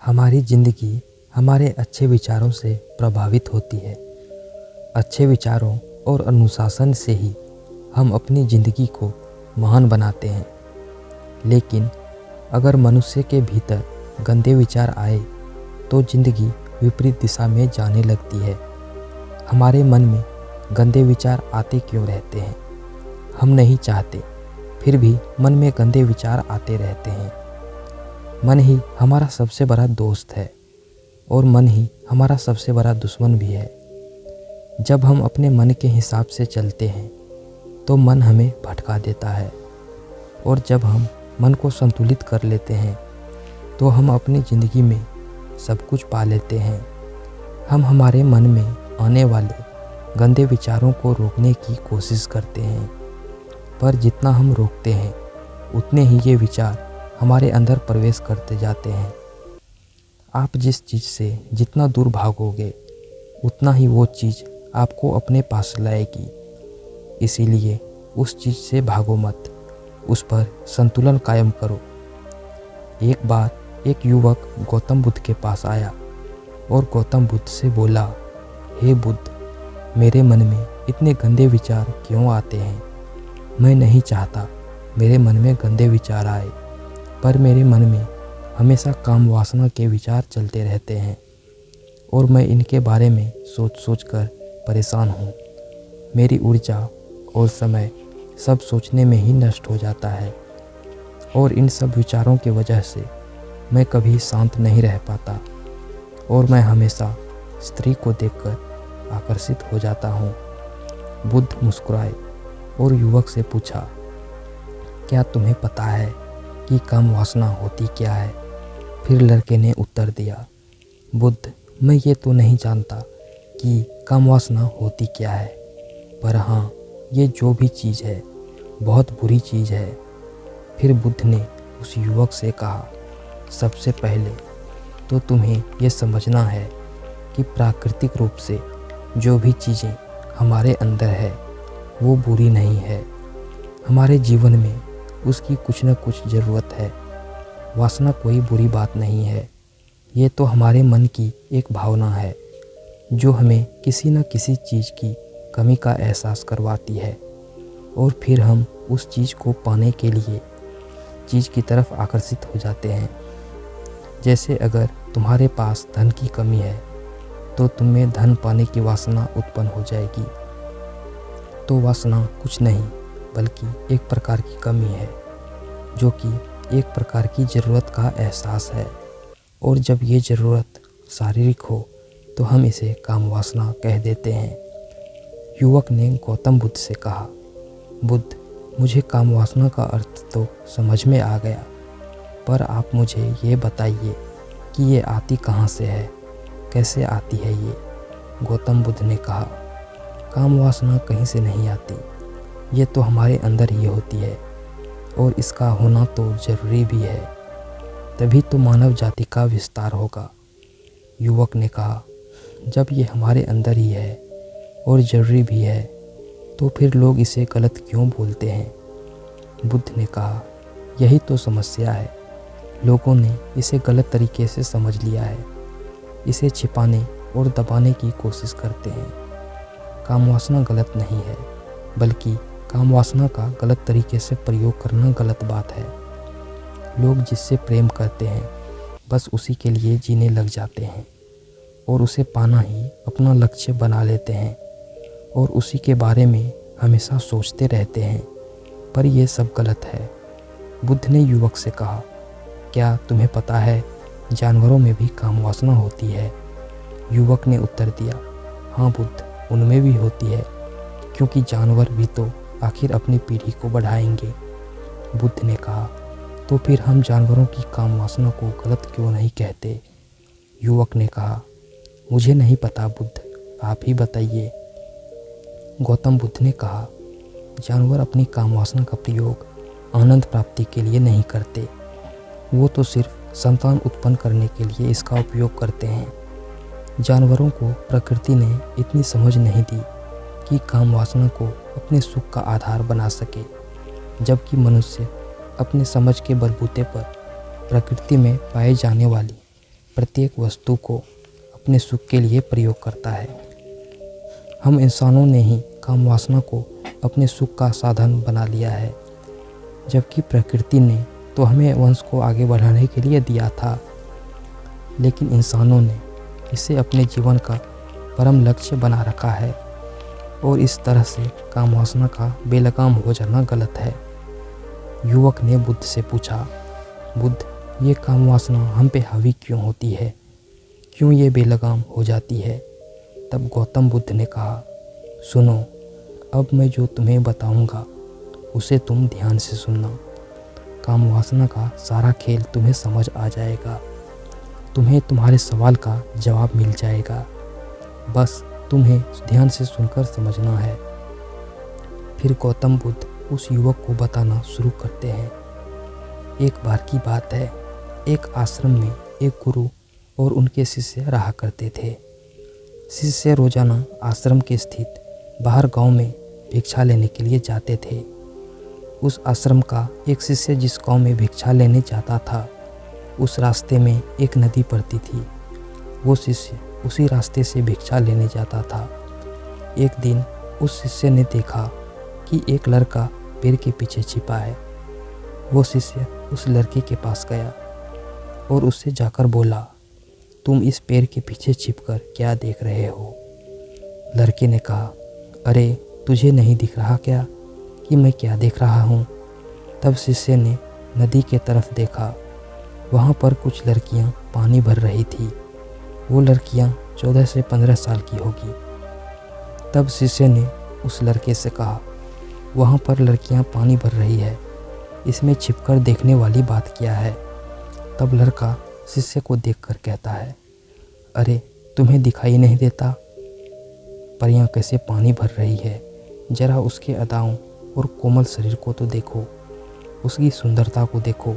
हमारी ज़िंदगी हमारे अच्छे विचारों से प्रभावित होती है। अच्छे विचारों और अनुशासन से ही हम अपनी ज़िंदगी को महान बनाते हैं। लेकिन अगर मनुष्य के भीतर गंदे विचार आए तो ज़िंदगी विपरीत दिशा में जाने लगती है। हमारे मन में गंदे विचार आते क्यों रहते हैं? हम नहीं चाहते, फिर भी मन में गंदे विचार आते रहते हैं। मन ही हमारा सबसे बड़ा दोस्त है और मन ही हमारा सबसे बड़ा दुश्मन भी है। जब हम अपने मन के हिसाब से चलते हैं तो मन हमें भटका देता है, और जब हम मन को संतुलित कर लेते हैं तो हम अपनी ज़िंदगी में सब कुछ पा लेते हैं। हम हमारे मन में आने वाले गंदे विचारों को रोकने की कोशिश करते हैं, पर जितना हम रोकते हैं उतने ही ये विचार हमारे अंदर प्रवेश करते जाते हैं। आप जिस चीज़ से जितना दूर भागोगे उतना ही वो चीज़ आपको अपने पास लाएगी। इसीलिए उस चीज़ से भागो मत, उस पर संतुलन कायम करो। एक बार एक युवक गौतम बुद्ध के पास आया और गौतम बुद्ध से बोला, हे बुद्ध, मेरे मन में इतने गंदे विचार क्यों आते हैं? मैं नहीं चाहता मेरे मन में गंदे विचार आए, पर मेरे मन में हमेशा काम वासना के विचार चलते रहते हैं और मैं इनके बारे में सोच सोच कर परेशान हूँ। मेरी ऊर्जा और समय सब सोचने में ही नष्ट हो जाता है, और इन सब विचारों की वजह से मैं कभी शांत नहीं रह पाता और मैं हमेशा स्त्री को देखकर आकर्षित हो जाता हूँ। बुद्ध मुस्कुराए और युवक से पूछा, क्या तुम्हें पता है कि काम वासना होती क्या है? फिर लड़के ने उत्तर दिया, बुद्ध, मैं ये तो नहीं जानता कि काम वासना होती क्या है, पर हाँ, ये जो भी चीज़ है बहुत बुरी चीज़ है। फिर बुद्ध ने उस युवक से कहा, सबसे पहले तो तुम्हें ये समझना है कि प्राकृतिक रूप से जो भी चीज़ें हमारे अंदर है वो बुरी नहीं है। हमारे जीवन में उसकी कुछ न कुछ ज़रूरत है। वासना कोई बुरी बात नहीं है, ये तो हमारे मन की एक भावना है जो हमें किसी न किसी चीज़ की कमी का एहसास करवाती है, और फिर हम उस चीज़ को पाने के लिए चीज़ की तरफ आकर्षित हो जाते हैं। जैसे अगर तुम्हारे पास धन की कमी है तो तुम्हें धन पाने की वासना उत्पन्न हो जाएगी। तो वासना कुछ नहीं बल्कि एक प्रकार की कमी है, जो कि एक प्रकार की ज़रूरत का एहसास है, और जब ये ज़रूरत शारीरिक हो तो हम इसे काम वासना कह देते हैं। युवक ने गौतम बुद्ध से कहा, बुद्ध, मुझे काम वासना का अर्थ तो समझ में आ गया, पर आप मुझे ये बताइए कि ये आती कहाँ से है, कैसे आती है ये? गौतम बुद्ध ने कहा, काम वासना कहीं से नहीं आती, ये तो हमारे अंदर ही होती है, और इसका होना तो ज़रूरी भी है, तभी तो मानव जाति का विस्तार होगा। युवक ने कहा, जब ये हमारे अंदर ही है और ज़रूरी भी है तो फिर लोग इसे गलत क्यों बोलते हैं? बुद्ध ने कहा, यही तो समस्या है, लोगों ने इसे गलत तरीके से समझ लिया है, इसे छिपाने और दबाने की कोशिश करते हैं। काम वासना गलत नहीं है, बल्कि काम वासना का गलत तरीके से प्रयोग करना गलत बात है। लोग जिससे प्रेम करते हैं बस उसी के लिए जीने लग जाते हैं और उसे पाना ही अपना लक्ष्य बना लेते हैं और उसी के बारे में हमेशा सोचते रहते हैं, पर यह सब गलत है। बुद्ध ने युवक से कहा, क्या तुम्हें पता है जानवरों में भी काम वासना होती है? युवक ने उत्तर दिया, हाँ बुद्ध, उनमें भी होती है, क्योंकि जानवर भी तो आखिर अपनी पीढ़ी को बढ़ाएंगे। बुद्ध ने कहा, तो फिर हम जानवरों की काम वासना को गलत क्यों नहीं कहते? युवक ने कहा, मुझे नहीं पता बुद्ध, आप ही बताइए। गौतम बुद्ध ने कहा, जानवर अपनी काम वासना का प्रयोग आनंद प्राप्ति के लिए नहीं करते, वो तो सिर्फ संतान उत्पन्न करने के लिए इसका उपयोग करते हैं। जानवरों को प्रकृति ने इतनी समझ नहीं दी कि काम वासना को अपने सुख का आधार बना सके, जबकि मनुष्य अपने समझ के बलबूते पर प्रकृति में पाए जाने वाली प्रत्येक वस्तु को अपने सुख के लिए प्रयोग करता है। हम इंसानों ने ही काम वासना को अपने सुख का साधन बना लिया है, जबकि प्रकृति ने तो हमें वंश को आगे बढ़ाने के लिए दिया था, लेकिन इंसानों ने इसे अपने जीवन का परम लक्ष्य बना रखा है और इस तरह से काम वासना का बेलगाम हो जाना गलत है। युवक ने बुद्ध से पूछा, बुद्ध, ये काम वासना हम पे हावी क्यों होती है, क्यों ये बेलगाम हो जाती है? तब गौतम बुद्ध ने कहा, सुनो, अब मैं जो तुम्हें बताऊंगा उसे तुम ध्यान से सुनना। काम वासना का सारा खेल तुम्हें समझ आ जाएगा, तुम्हें तुम्हारे सवाल का जवाब मिल जाएगा, बस तुम्हें ध्यान से सुनकर समझना है। फिर गौतम बुद्ध उस युवक को बताना शुरू करते हैं। एक बार की बात है, एक आश्रम में एक गुरु और उनके शिष्य रहा करते थे। शिष्य रोजाना आश्रम के स्थित बाहर गांव में भिक्षा लेने के लिए जाते थे। उस आश्रम का एक शिष्य जिस गांव में भिक्षा लेने जाता था, उस रास्ते में एक नदी पड़ती थी। वो शिष्य उसी रास्ते से भिक्षा लेने जाता था। एक दिन उस शिष्य ने देखा कि एक लड़का पेड़ के पीछे छिपा है। वो शिष्य उस लड़के के पास गया और उससे जाकर बोला, तुम इस पेड़ के पीछे छिपकर क्या देख रहे हो? लड़के ने कहा, अरे तुझे नहीं दिख रहा क्या कि मैं क्या देख रहा हूँ? तब शिष्य ने नदी के तरफ देखा। वहाँ पर कुछ लड़कियाँ पानी भर रही थी। वो लड़कियाँ 14 से 15 साल की होगी। तब शिष्य ने उस लड़के से कहा, वहाँ पर लड़कियाँ पानी भर रही है, इसमें छिपकर देखने वाली बात क्या है? तब लड़का शिष्य को देखकर कहता है, अरे तुम्हें दिखाई नहीं देता परियां कैसे पानी भर रही है? जरा उसके अदाओं और कोमल शरीर को तो देखो, उसकी सुंदरता को देखो।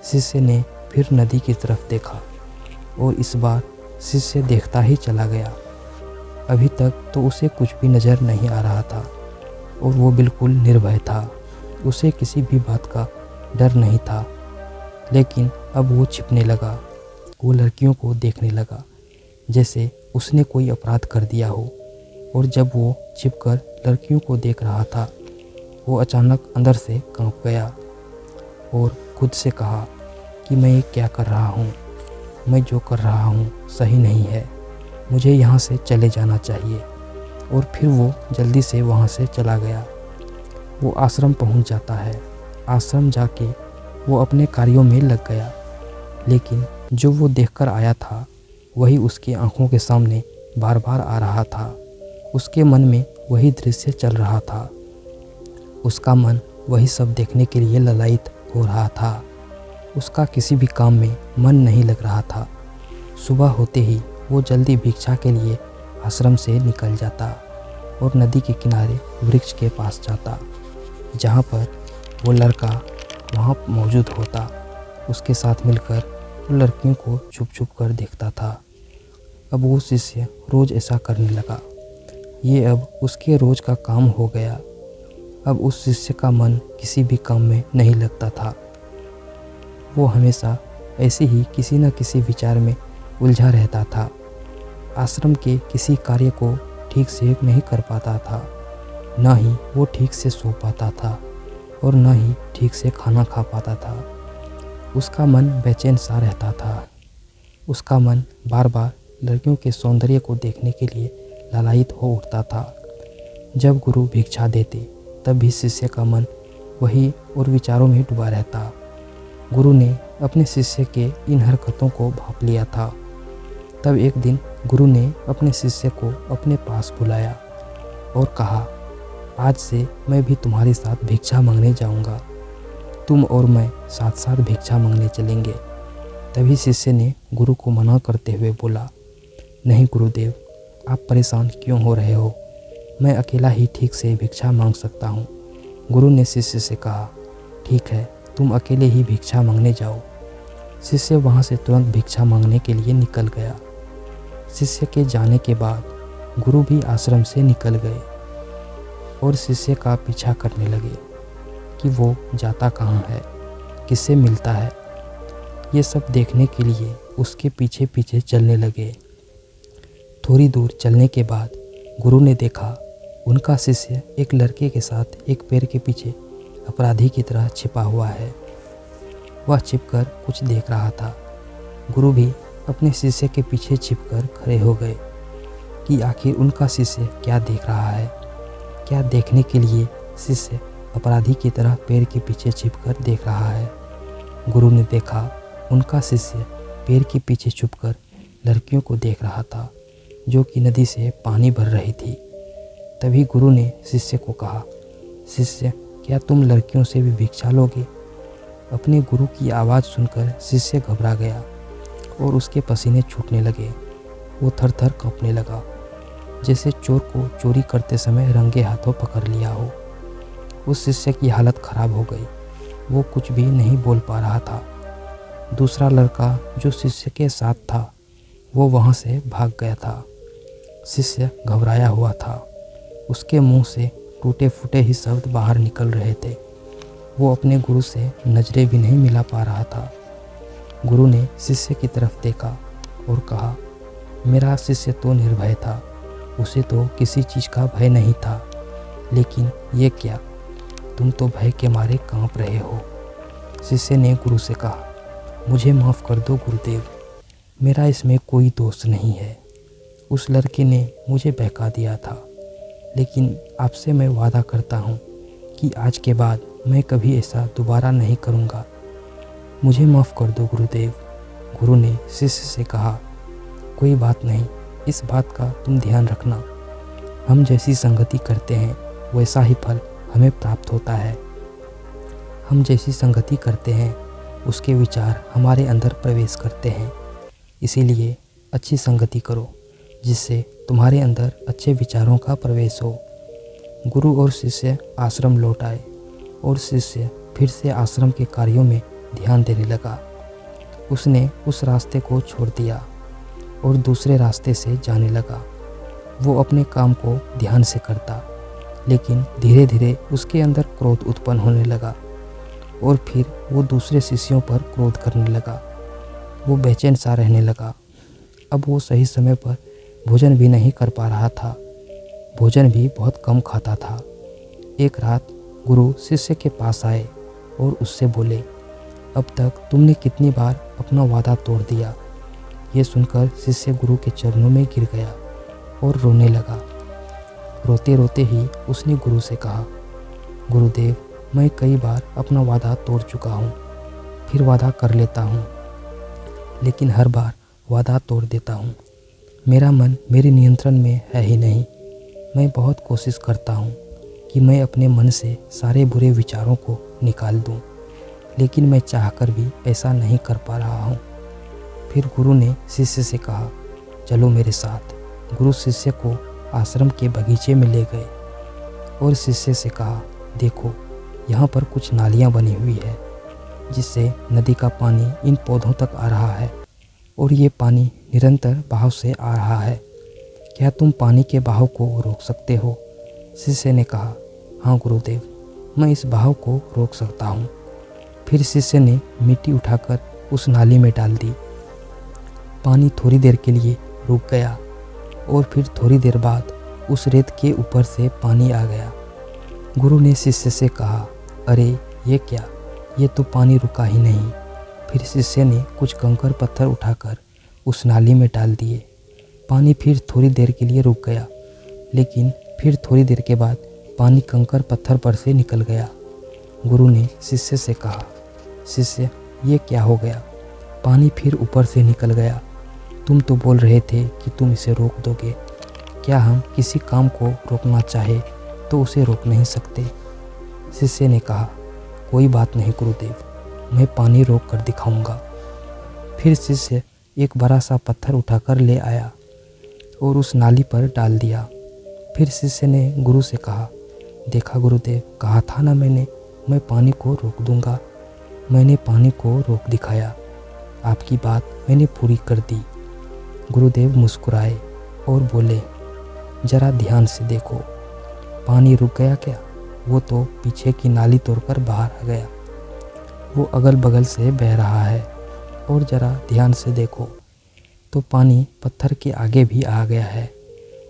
शिष्य ने फिर नदी की तरफ देखा और इस बार शिष्य देखता ही चला गया। अभी तक तो उसे कुछ भी नज़र नहीं आ रहा था और वो बिल्कुल निर्भय था। उसे किसी भी बात का डर नहीं था, लेकिन अब वो छिपने लगा। वो लड़कियों को देखने लगा जैसे उसने कोई अपराध कर दिया हो, और जब वो छिपकर लड़कियों को देख रहा था, वो अचानक अंदर से कांप गया और खुद से कहा कि मैं ये क्या कर रहा हूँ? मैं जो कर रहा हूँ सही नहीं है, मुझे यहाँ से चले जाना चाहिए। और फिर वो जल्दी से वहाँ से चला गया। वो आश्रम पहुँच जाता है। आश्रम जाके वो अपने कार्यों में लग गया, लेकिन जो वो देखकर आया था वही उसकी आंखों के सामने बार बार आ रहा था। उसके मन में वही दृश्य चल रहा था। उसका मन वही सब देखने के लिए ललायित हो रहा था। उसका किसी भी काम में मन नहीं लग रहा था। सुबह होते ही वो जल्दी भिक्षा के लिए आश्रम से निकल जाता और नदी के किनारे वृक्ष के पास जाता, जहाँ पर वो लड़का वहाँ मौजूद होता। उसके साथ मिलकर वो लड़कियों को छुप छुप कर देखता था। अब वो शिष्य रोज़ ऐसा करने लगा। ये अब उसके रोज़ का काम हो गया। अब उस शिष्य का मन किसी भी काम में नहीं लगता था। वो हमेशा ऐसे ही किसी न किसी विचार में उलझा रहता था। आश्रम के किसी कार्य को ठीक से नहीं कर पाता था, न ही वो ठीक से सो पाता था और न ही ठीक से खाना खा पाता था। उसका मन बेचैन सा रहता था। उसका मन बार बार लड़कियों के सौंदर्य को देखने के लिए लालायित हो उठता था। जब गुरु भिक्षा देते तब भी शिष्य का मन वही और विचारों में डूबा रहता। गुरु ने अपने शिष्य के इन हरकतों को भांप लिया था। तब एक दिन गुरु ने अपने शिष्य को अपने पास बुलाया और कहा, आज से मैं भी तुम्हारे साथ भिक्षा मांगने जाऊंगा। तुम और मैं साथ साथ भिक्षा मांगने चलेंगे। तभी शिष्य ने गुरु को मना करते हुए बोला, नहीं गुरुदेव, आप परेशान क्यों हो रहे हो? मैं अकेला ही ठीक से भिक्षा मांग सकता हूँ। गुरु ने शिष्य से कहा, ठीक है, तुम अकेले ही भिक्षा मांगने जाओ। शिष्य वहाँ से तुरंत भिक्षा मांगने के लिए निकल गया। शिष्य के जाने के बाद गुरु भी आश्रम से निकल गए और शिष्य का पीछा करने लगे कि वो जाता कहाँ है, किससे मिलता है। ये सब देखने के लिए उसके पीछे पीछे चलने लगे। थोड़ी दूर चलने के बाद गुरु ने देखा उनका शिष्य एक लड़के के साथ एक पेड़ के पीछे अपराधी की तरह छिपा हुआ है। वह छिपकर कुछ देख रहा था। गुरु भी अपने शिष्य के पीछे छिपकर खड़े हो गए कि आखिर उनका शिष्य क्या देख रहा है। क्या देखने के लिए शिष्य अपराधी की तरह पेड़ के पीछे छिपकर देख रहा है। गुरु ने देखा उनका शिष्य पेड़ के पीछे छुपकर लड़कियों को देख रहा था जो कि नदी से पानी भर रही थी। तभी गुरु ने शिष्य को कहा, शिष्य, क्या तुम लड़कियों से भी भिक्षा लोगे? अपने गुरु की आवाज़ सुनकर शिष्य घबरा गया और उसके पसीने छूटने लगे। वो थर-थर कांपने लगा, जैसे चोर को चोरी करते समय रंगे हाथों पकड़ लिया हो। उस शिष्य की हालत खराब हो गई। वो कुछ भी नहीं बोल पा रहा था। दूसरा लड़का जो शिष्य के साथ था वो वहाँ से भाग गया था। शिष्य घबराया हुआ था। उसके मुंह से टूटे फूटे ही शब्द बाहर निकल रहे थे। वो अपने गुरु से नजरें भी नहीं मिला पा रहा था। गुरु ने शिष्य की तरफ देखा और कहा, मेरा शिष्य तो निर्भय था, उसे तो किसी चीज़ का भय नहीं था, लेकिन ये क्या, तुम तो भय के मारे कांप रहे हो। शिष्य ने गुरु से कहा, मुझे माफ़ कर दो गुरुदेव, मेरा इसमें कोई दोष नहीं है। उस लड़के ने मुझे बहका दिया था, लेकिन आपसे मैं वादा करता हूँ कि आज के बाद मैं कभी ऐसा दोबारा नहीं करूँगा। मुझे माफ़ कर दो गुरुदेव। गुरु ने शिष्य से कहा, कोई बात नहीं, इस बात का तुम ध्यान रखना। हम जैसी संगति करते हैं वैसा ही फल हमें प्राप्त होता है। हम जैसी संगति करते हैं उसके विचार हमारे अंदर प्रवेश करते हैं। इसीलिए अच्छी संगति करो जिससे तुम्हारे अंदर अच्छे विचारों का प्रवेश हो। गुरु और शिष्य आश्रम लौट आए और शिष्य फिर से आश्रम के कार्यों में ध्यान देने लगा। उसने उस रास्ते को छोड़ दिया और दूसरे रास्ते से जाने लगा। वो अपने काम को ध्यान से करता, लेकिन धीरे धीरे उसके अंदर क्रोध उत्पन्न होने लगा और फिर वो दूसरे शिष्यों पर क्रोध करने लगा। वो बेचैन सा रहने लगा। अब वो सही समय पर भोजन भी नहीं कर पा रहा था। भोजन भी बहुत कम खाता था। एक रात गुरु शिष्य के पास आए और उससे बोले, अब तक तुमने कितनी बार अपना वादा तोड़ दिया। ये सुनकर शिष्य गुरु के चरणों में गिर गया और रोने लगा। रोते रोते ही उसने गुरु से कहा, गुरुदेव, मैं कई बार अपना वादा तोड़ चुका हूँ, फिर वादा कर लेता हूँ, लेकिन हर बार वादा तोड़ देता हूँ। मेरा मन मेरे नियंत्रण में है ही नहीं। मैं बहुत कोशिश करता हूँ कि मैं अपने मन से सारे बुरे विचारों को निकाल दूँ, लेकिन मैं चाहकर भी ऐसा नहीं कर पा रहा हूँ। फिर गुरु ने शिष्य से कहा, चलो मेरे साथ। गुरु शिष्य को आश्रम के बगीचे में ले गए और शिष्य से कहा, देखो यहाँ पर कुछ नालियाँ बनी हुई है जिससे नदी का पानी इन पौधों तक आ रहा है और ये पानी निरंतर बहाव से आ रहा है। क्या तुम पानी के बहाव को रोक सकते हो? शिष्य ने कहा, हाँ गुरुदेव, मैं इस बहाव को रोक सकता हूँ। फिर शिष्य ने मिट्टी उठाकर उस नाली में डाल दी। पानी थोड़ी देर के लिए रुक गया और फिर थोड़ी देर बाद उस रेत के ऊपर से पानी आ गया। गुरु ने शिष्य से कहा, अरे ये क्या, ये तो पानी रुका ही नहीं। फिर शिष्य ने कुछ कंकड़ पत्थर उठाकर उस नाली में डाल दिए। पानी फिर थोड़ी देर के लिए रुक गया, लेकिन फिर थोड़ी देर के बाद पानी कंकड़ पत्थर पर से निकल गया। गुरु ने शिष्य से कहा, शिष्य, ये क्या हो गया? पानी फिर ऊपर से निकल गया। तुम तो बोल रहे थे कि तुम इसे रोक दोगे। क्या हम किसी काम को रोकना चाहे तो उसे रोक नहीं सकते? शिष्य ने कहा, कोई बात नहीं गुरुदेव, मैं पानी रोक कर दिखाऊंगा। फिर शिष्य एक बड़ा सा पत्थर उठाकर ले आया और उस नाली पर डाल दिया। फिर शिष्य ने गुरु से कहा, देखा गुरुदेव, कहा था ना मैंने, मैं पानी को रोक दूंगा। मैंने पानी को रोक दिखाया। आपकी बात मैंने पूरी कर दी। गुरुदेव मुस्कुराए और बोले, जरा ध्यान से देखो, पानी रुक गया क्या? वो तो पीछे की नाली तोड़कर बाहर आ गया। वो अगल बगल से बह रहा है। और ज़रा ध्यान से देखो तो पानी पत्थर के आगे भी आ गया है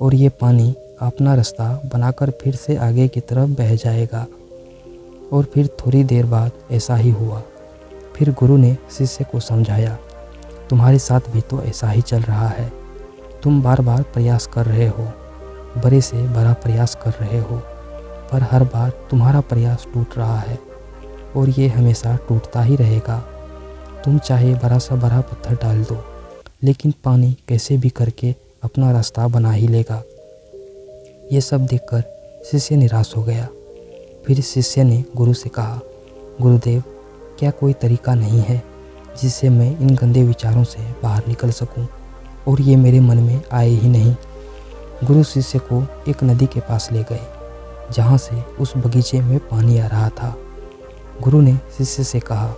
और ये पानी अपना रास्ता बनाकर फिर से आगे की तरफ बह जाएगा। और फिर थोड़ी देर बाद ऐसा ही हुआ। फिर गुरु ने शिष्य को समझाया, तुम्हारे साथ भी तो ऐसा ही चल रहा है। तुम बार बार प्रयास कर रहे हो, बड़े से बड़ा प्रयास कर रहे हो, पर हर बार तुम्हारा प्रयास टूट रहा है और ये हमेशा टूटता ही रहेगा। तुम चाहे बड़ा सा बड़ा पत्थर डाल दो, लेकिन पानी कैसे भी करके अपना रास्ता बना ही लेगा। ये सब देखकर शिष्य निराश हो गया। फिर शिष्य ने गुरु से कहा, गुरुदेव, क्या कोई तरीका नहीं है जिससे मैं इन गंदे विचारों से बाहर निकल सकूं और ये मेरे मन में आए ही नहीं। गुरु शिष्य को एक नदी के पास ले गए जहाँ से उस बगीचे में पानी आ रहा था। गुरु ने शिष्य से कहा,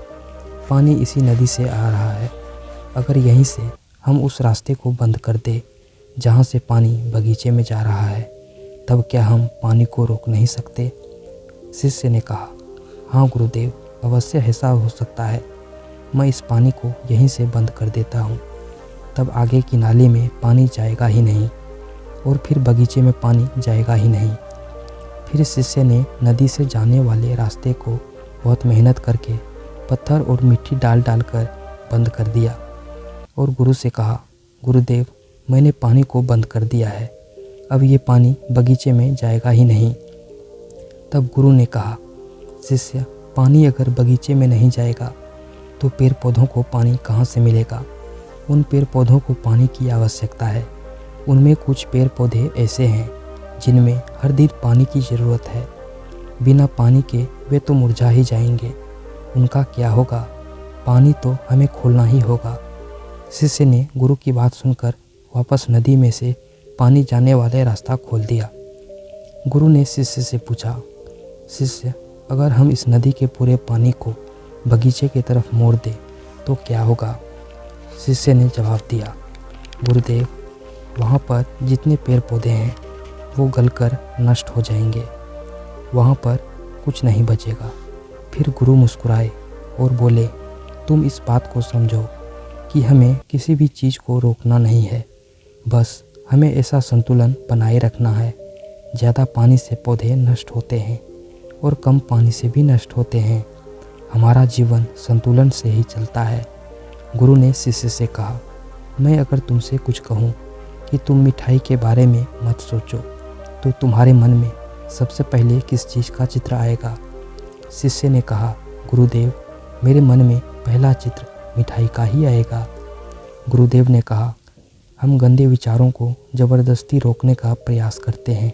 पानी इसी नदी से आ रहा है। अगर यहीं से हम उस रास्ते को बंद कर दें जहाँ से पानी बगीचे में जा रहा है, तब क्या हम पानी को रोक नहीं सकते? शिष्य ने कहा, हाँ गुरुदेव, अवश्य ऐसा हो सकता है। मैं इस पानी को यहीं से बंद कर देता हूँ, तब आगे की नाली में पानी जाएगा ही नहीं और फिर बगीचे में पानी जाएगा ही नहीं। फिर शिष्य ने नदी से जाने वाले रास्ते को बहुत मेहनत करके पत्थर और मिट्टी डाल कर बंद कर दिया और गुरु से कहा, गुरुदेव, मैंने पानी को बंद कर दिया है, अब ये पानी बगीचे में जाएगा ही नहीं। तब गुरु ने कहा, शिष्य, पानी अगर बगीचे में नहीं जाएगा तो पेड़ पौधों को पानी कहाँ से मिलेगा? उन पेड़ पौधों को पानी की आवश्यकता है। उनमें कुछ पेड़ पौधे ऐसे हैं जिनमें हर दिन पानी की ज़रूरत है। बिना पानी के वे तो मुरझा ही जाएंगे। उनका क्या होगा? पानी तो हमें खोलना ही होगा। शिष्य ने गुरु की बात सुनकर वापस नदी में से पानी जाने वाले रास्ता खोल दिया। गुरु ने शिष्य से पूछा, शिष्य, अगर हम इस नदी के पूरे पानी को बगीचे की तरफ मोड़ दें तो क्या होगा? शिष्य ने जवाब दिया, गुरुदेव, वहाँ पर जितने पेड़ पौधे हैं वो गलकर नष्ट हो जाएंगे, वहाँ पर कुछ नहीं बचेगा। फिर गुरु मुस्कुराए और बोले, तुम इस बात को समझो कि हमें किसी भी चीज़ को रोकना नहीं है, बस हमें ऐसा संतुलन बनाए रखना है। ज़्यादा पानी से पौधे नष्ट होते हैं और कम पानी से भी नष्ट होते हैं। हमारा जीवन संतुलन से ही चलता है। गुरु ने शिष्य से कहा, मैं अगर तुमसे कुछ कहूँ कि तुम मिठाई के बारे में मत सोचो तो तुम्हारे मन में सबसे पहले किस चीज़ का चित्र आएगा? शिष्य ने कहा, गुरुदेव, मेरे मन में पहला चित्र मिठाई का ही आएगा। गुरुदेव ने कहा, हम गंदे विचारों को ज़बरदस्ती रोकने का प्रयास करते हैं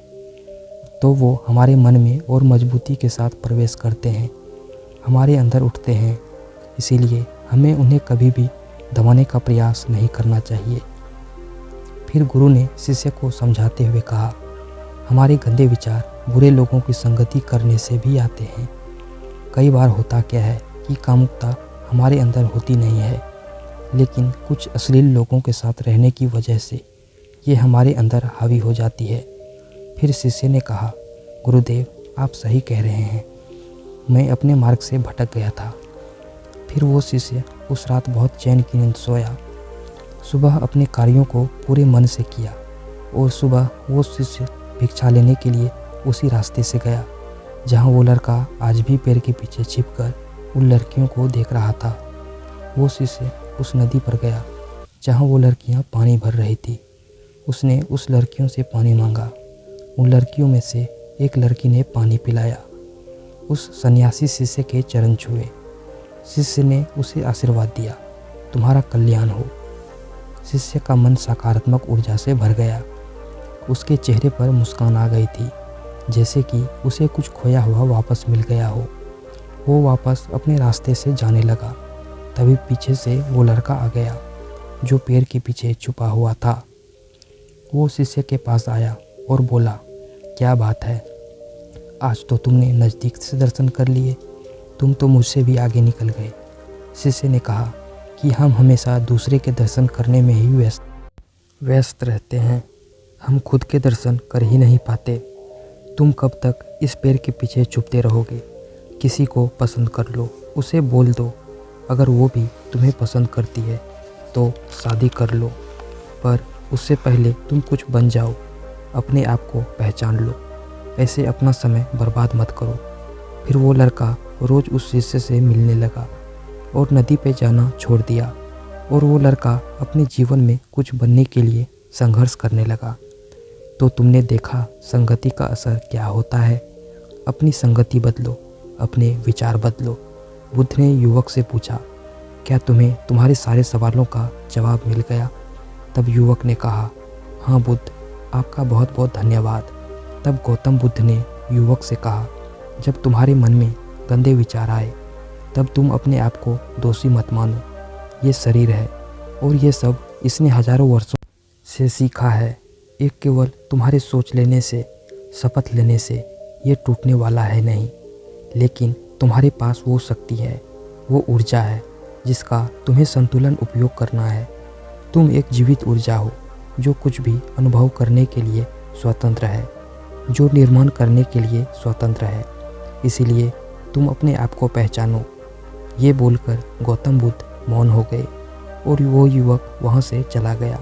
तो वो हमारे मन में और मजबूती के साथ प्रवेश करते हैं, हमारे अंदर उठते हैं। इसीलिए हमें उन्हें कभी भी दबाने का प्रयास नहीं करना चाहिए। फिर गुरु ने शिष्य को समझाते हुए कहा, हमारे गंदे विचार बुरे लोगों की संगति करने से भी आते हैं। कई बार होता क्या है कि कामुकता हमारे अंदर होती नहीं है, लेकिन कुछ अश्लील लोगों के साथ रहने की वजह से ये हमारे अंदर हावी हो जाती है। फिर शिष्य ने कहा, गुरुदेव, आप सही कह रहे हैं, मैं अपने मार्ग से भटक गया था। फिर वो शिष्य उस रात बहुत चैन की नींद सोया। सुबह अपने कार्यों को पूरे मन से किया और सुबह वो शिष्य भिक्षा लेने के लिए उसी रास्ते से गया जहाँ वो लड़का आज भी पेड़ के पीछे छिपकर उन लड़कियों को देख रहा था। वो शिष्य उस नदी पर गया जहाँ वो लड़कियाँ पानी भर रही थी। उसने उस लड़कियों से पानी मांगा। उन लड़कियों में से एक लड़की ने पानी पिलाया। उस सन्यासी शिष्य के चरण छुए। शिष्य ने उसे आशीर्वाद दिया, तुम्हारा कल्याण हो। शिष्य का मन सकारात्मक ऊर्जा से भर गया। उसके चेहरे पर मुस्कान आ गई थी, जैसे कि उसे कुछ खोया हुआ वापस मिल गया हो। वो वापस अपने रास्ते से जाने लगा। तभी पीछे से वो लड़का आ गया जो पेड़ के पीछे छुपा हुआ था। वो शिष्य के पास आया और बोला, क्या बात है, आज तो तुमने नज़दीक से दर्शन कर लिए, तुम तो मुझसे भी आगे निकल गए। शिष्य ने कहा कि हम हमेशा दूसरे के दर्शन करने में ही व्यस्त रहते हैं, हम खुद के दर्शन कर ही नहीं पाते। तुम कब तक इस पेड़ के पीछे छुपते रहोगे? किसी को पसंद कर लो, उसे बोल दो, अगर वो भी तुम्हें पसंद करती है तो शादी कर लो, पर उससे पहले तुम कुछ बन जाओ, अपने आप को पहचान लो। ऐसे अपना समय बर्बाद मत करो। फिर वो लड़का रोज़ उस शिष्य से मिलने लगा और नदी पे जाना छोड़ दिया, और वो लड़का अपने जीवन में कुछ बनने के लिए संघर्ष करने लगा। तो तुमने देखा संगति का असर क्या होता है। अपनी संगति बदलो, अपने विचार बदलो। बुद्ध ने युवक से पूछा, क्या तुम्हें तुम्हारे सारे सवालों का जवाब मिल गया? तब युवक ने कहा, हाँ बुद्ध, आपका बहुत बहुत धन्यवाद। तब गौतम बुद्ध ने युवक से कहा, जब तुम्हारे मन में गंदे विचार आए तब तुम अपने आप को दोषी मत मानो। ये शरीर है और ये सब इसने हजारों वर्षों से सीखा है। एक केवल तुम्हारे सोच लेने से, शपथ लेने से ये टूटने वाला है नहीं, लेकिन तुम्हारे पास वो शक्ति है, वो ऊर्जा है जिसका तुम्हें संतुलन उपयोग करना है। तुम एक जीवित ऊर्जा हो जो कुछ भी अनुभव करने के लिए स्वतंत्र है, जो निर्माण करने के लिए स्वतंत्र है। इसीलिए तुम अपने आप को पहचानो। ये बोलकर गौतम बुद्ध मौन हो गए और वो युवक वहाँ से चला गया।